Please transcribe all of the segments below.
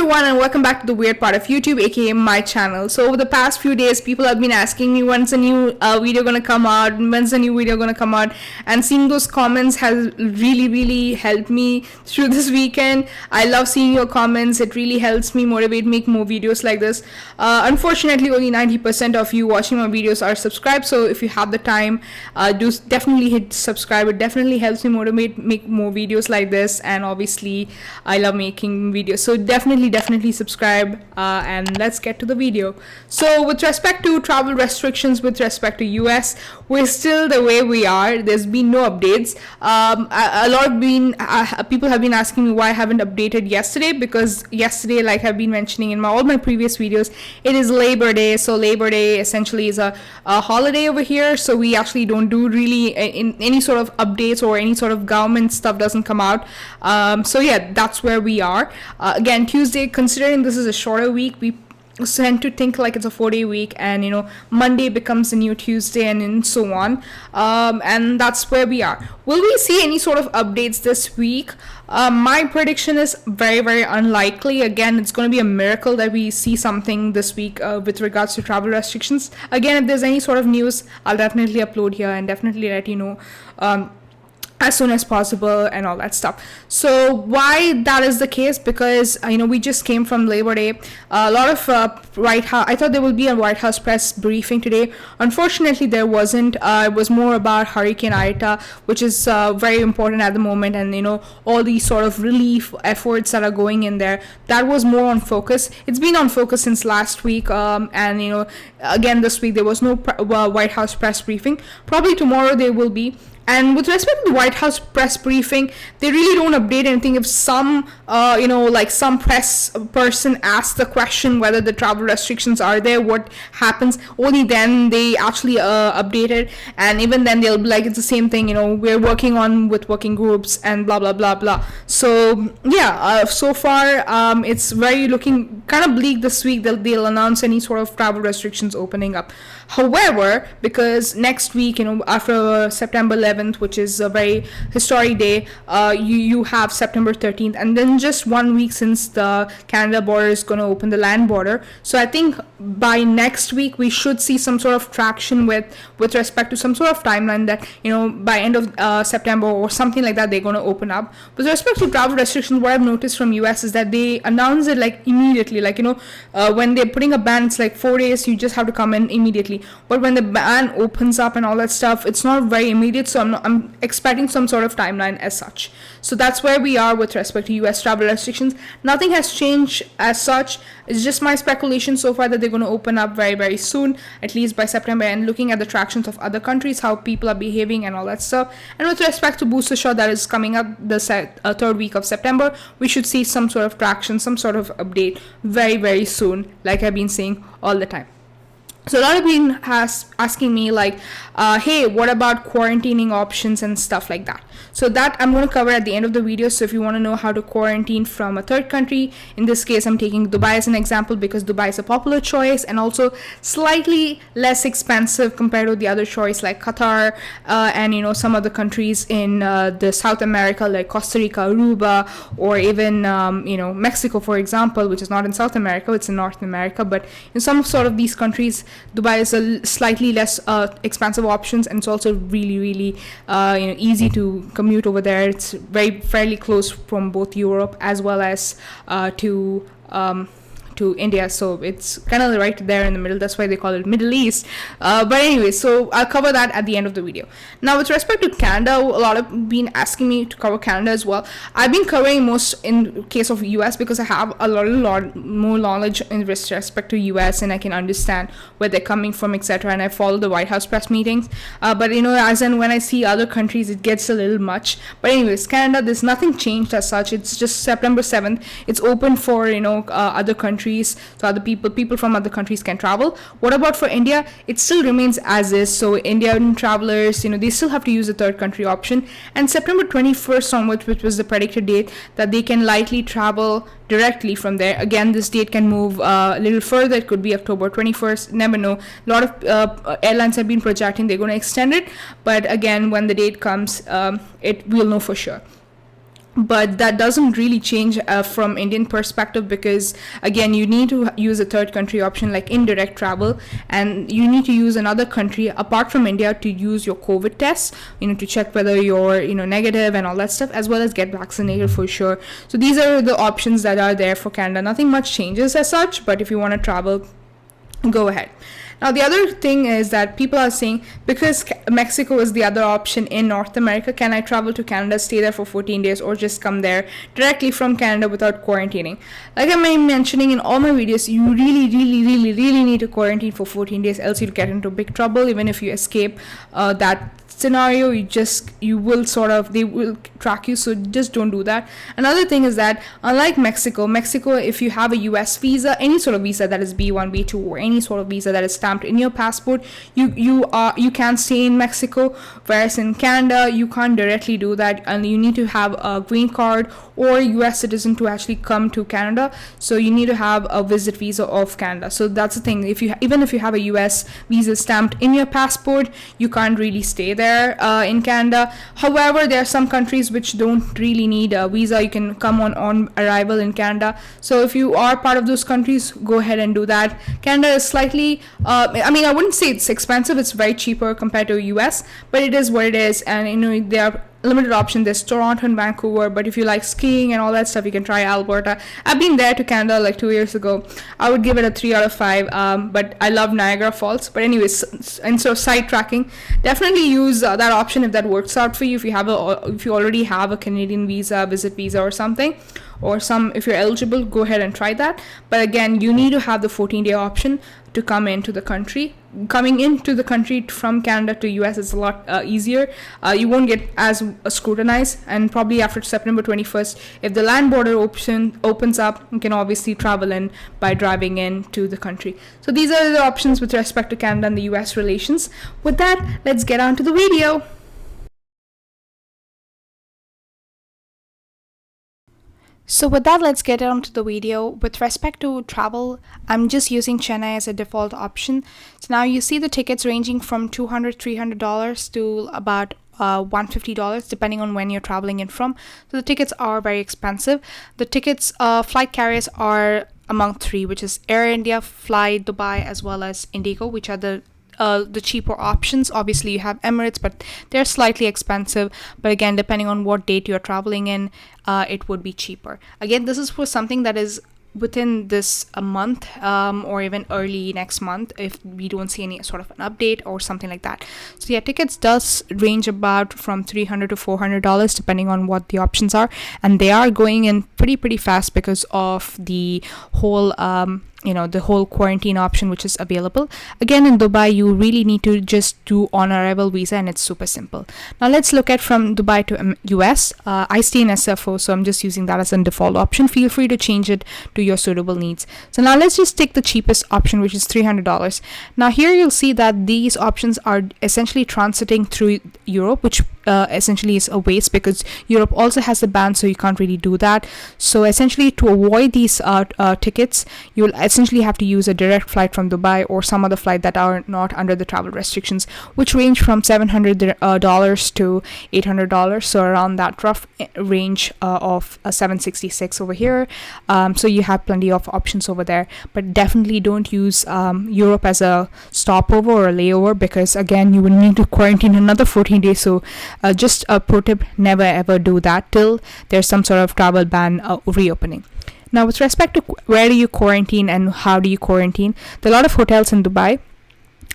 everyone, and welcome back to the weird part of YouTube, aka my channel. So over the past few days, people have been asking me when's a new video gonna come out, and seeing those comments has really helped me through this weekend. I love seeing your comments. It really helps me motivate, make more videos like this. Unfortunately, only 90% of you watching my videos are subscribed, so if you have the time, do definitely hit subscribe. It definitely helps me motivate, make more videos like this, and obviously I love making videos, so definitely subscribe, and let's get to the video. So with respect to travel restrictions with respect to US, we're still the way we are. There's been no updates. A lot of people have been asking me why I haven't updated yesterday, because yesterday, like I've been mentioning in all my previous videos, it is Labor Day. So Labor Day essentially is a holiday over here, so we actually don't do really in any sort of updates, or any sort of government stuff doesn't come out. So yeah, that's where we are. Again, Tuesday, considering this is a shorter week, we tend to think like it's a 4-day week, and Monday becomes the new Tuesday, and so on, and that's where we are. Will we see any sort of updates this week? My prediction is very unlikely. Again, it's going to be a miracle that we see something this week with regards to travel restrictions. Again, if there's any sort of news, I'll definitely upload here and definitely let you know as soon as possible and all that stuff. So why that is the case, because we just came from Labor Day. A lot of White House, I thought there would be a White House press briefing today. Unfortunately, there wasn't. It was more about Hurricane Ida, which is very important at the moment, and all these sort of relief efforts that are going in there. That was more on focus. It's been on focus since last week, and again this week there was no White House press briefing. Probably tomorrow there will be. And with respect to the White House press briefing, they really don't update anything. If some, like some press person asks the question whether the travel restrictions are there, what happens, only then they actually update it. And even then they'll be like, it's the same thing, we're working on with working groups and blah blah. So yeah, so far it's very looking kind of bleak this week that they'll announce any sort of travel restrictions opening up. However, because next week, after September 11th, which is a very historic day, you have September 13th, and then just 1 week since the Canada border is going to open, the land border. So I think by next week we should see some sort of traction with respect to some sort of timeline that by end of September or something like that they're going to open up. With respect to travel restrictions, what I've noticed from US is that they announce it like immediately, like when they're putting a ban, it's like 4 days, you just have to come in immediately. But when the ban opens up and all that stuff, it's not very immediate, so I'm expecting some sort of timeline as such. So that's where we are with respect to US travel restrictions. Nothing has changed as such. It's just my speculation so far that they're going to open up very soon, at least by September, and looking at the tractions of other countries, how people are behaving and all that stuff. And with respect to booster shot that is coming up the third week of September, we should see some sort of traction, some sort of update very soon, like I've been saying all the time. So a lot of people asking me like, hey, what about quarantining options and stuff like that? So that I'm going to cover at the end of the video. So if you want to know how to quarantine from a third country, in this case I'm taking Dubai as an example because Dubai is a popular choice and also slightly less expensive compared to the other choice like Qatar, and some other countries in the South America like Costa Rica, Aruba, or even Mexico, for example, which is not in South America, it's in North America. But in some sort of these countries, Dubai is a slightly less expensive options, and it's also really easy to commute over there. It's fairly close from both Europe as well as to India, so it's kind of right there in the middle. That's why they call it Middle East. But anyway, so I'll cover that at the end of the video. Now with respect to Canada, a lot of been asking me to cover Canada as well. I've been covering most in case of US because I have a lot more knowledge in respect to US, and I can understand where they're coming from, etc. And I follow the White House press meetings, but as in when I see other countries, it gets a little much. But anyways, Canada, there's nothing changed as such. It's just September 7th. It's open for other countries, so other people from other countries can travel. What about for India? It still remains as is. So Indian travelers, they still have to use the third country option. And September 21st onwards, which was the predicted date, that they can likely travel directly from there. Again, this date can move a little further. It could be October 21st. Never know. A lot of airlines have been projecting they're going to extend it, but again, when the date comes, we'll know for sure. but that doesn't really change from Indian perspective, because again you need to use a third country option like indirect travel, and you need to use another country apart from India to use your COVID tests, to check whether you're negative and all that stuff, as well as get vaccinated for sure. So these are the options that are there for Canada. Nothing much changes as such, but if you want to travel, go ahead. Now, the other thing is that people are saying, because Mexico is the other option in North America, can I travel to Canada, stay there for 14 days, or just come there directly from Canada without quarantining? Like I'm mentioning in all my videos, you really, really, really, really need to quarantine for 14 days, else you'll get into big trouble. Even if you escape that scenario, they will track you, so just don't do that. Another thing is that unlike Mexico, if you have a US visa, any sort of visa that is B1, B2, or any sort of visa that is stamped in your passport, you can stay in Mexico, whereas in Canada you can't directly do that, and you need to have a green card or a US citizen to actually come to Canada. So you need to have a visit visa of Canada. So that's the thing, even if you have a US visa stamped in your passport, you can't really stay there in Canada. However, there are some countries which don't really need a visa. You can come on arrival in Canada. So if you are part of those countries, go ahead and do that. Canada is slightly I wouldn't say it's expensive, it's very cheaper compared to US, but it is what it is. And there are limited option. There's Toronto and Vancouver, but if you like skiing and all that stuff, you can try Alberta. I've been there to Canada like 2 years ago. I would give it a 3 out of 5, but I love Niagara Falls. But anyways, and so sidetracking, definitely use that option if that works out for you. If you already have a Canadian visa, visit visa or something, or if you're eligible, go ahead and try that. But again, you need to have the 14-day option to come into the country. Coming into the country from Canada to US is a lot easier. You won't get as scrutinized, and probably after September 21st, if the land border opens up, you can obviously travel in by driving into the country. So these are the options with respect to Canada and the US relations. With that, let's get on to the video. So with that, let's get on to the video. With respect to travel, I'm just using Chennai as a default option. So now you see the tickets ranging from $200, $300 to about $150, depending on when you're traveling in from. So the tickets are very expensive. The tickets, flight carriers are among three, which is Air India, Fly Dubai, as well as Indigo, which are the cheaper options. Obviously you have Emirates, but they're slightly expensive, but again, depending on what date you're traveling in, it would be cheaper. Again, this is for something that is within this a month, or even early next month, if we don't see any sort of an update or something like that. So yeah, tickets does range about from $300 to $400, depending on what the options are, and they are going in pretty fast because of the whole the whole quarantine option which is available. Again, in Dubai, you really need to just do on arrival visa, and it's super simple. Now let's look at from Dubai to US. I stay in SFO, so I'm just using that as a default option. Feel free to change it to your suitable needs. So now let's just take the cheapest option, which is $300. Now here you'll see that these options are essentially transiting through Europe, which essentially is a waste, because Europe also has a ban, so you can't really do that. So essentially, to avoid these tickets, you'll essentially have to use a direct flight from Dubai or some other flight that are not under the travel restrictions, which range from $700 to $800, so around that rough range of $766 over here. So you have plenty of options over there, but definitely don't use Europe as a stopover or a layover, because again, you will need to quarantine another 14 days. So just a pro tip, never ever do that till there's some sort of travel ban reopening. Now, with respect to where do you quarantine and how do you quarantine, there are a lot of hotels in Dubai.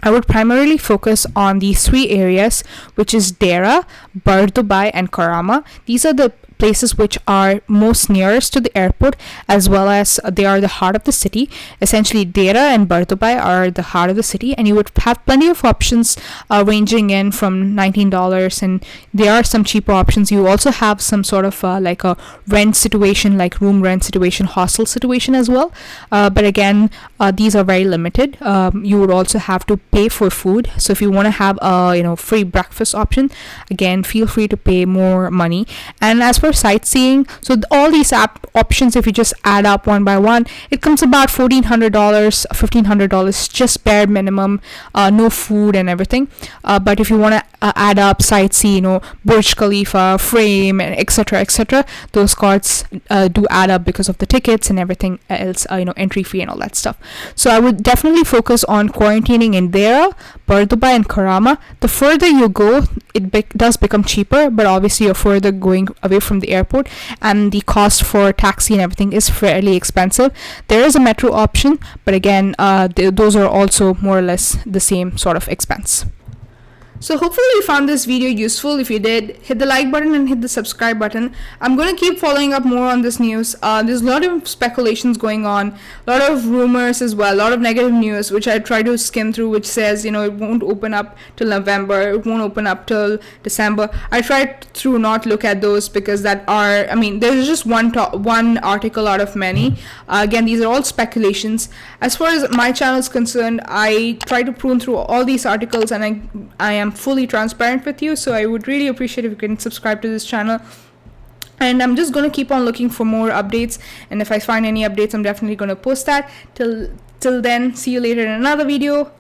I would primarily focus on these three areas, which is Dera, Bur Dubai, and Karama. These are the places which are most nearest to the airport, as well as they are the heart of the city. Essentially, Dera and Bur Dubai are the heart of the city, and you would have plenty of options ranging in from $19, and there are some cheaper options. You also have some sort of like a rent situation, like room rent situation, hostel situation as well, but again, these are very limited. You would also have to pay for food, so if you want to have a free breakfast option, again, feel free to pay more money. And as for sightseeing, so all these options, if you just add up one by one, it comes about $1,400, $1,500, just bare minimum, no food and everything. But if you want to add up, sightsee, Burj Khalifa, Frame, and etc. Those costs do add up because of the tickets and everything else, entry fee and all that stuff. So I would definitely focus on quarantining in Dera, Barduba, and Karama. The further you go, it does become cheaper, but obviously you're further going away from the airport, and the cost for taxi and everything is fairly expensive. There is a metro option, but again, those are also more or less the same sort of expense. So hopefully you found this video useful. If you did, hit the like button and hit the subscribe button. I'm going to keep following up more on this news. There's a lot of speculations going on, a lot of rumors as well, a lot of negative news, which I try to skim through, which says, it won't open up till November, it won't open up till December. I try to not look at those because there's just one article out of many. Again, these are all speculations. As far as my channel is concerned, I try to prune through all these articles, and I am fully transparent with you, so I would really appreciate if you can subscribe to this channel. And I'm just going to keep on looking for more updates, and if I find any updates, I'm definitely going to post that. Till then, see you later in another video.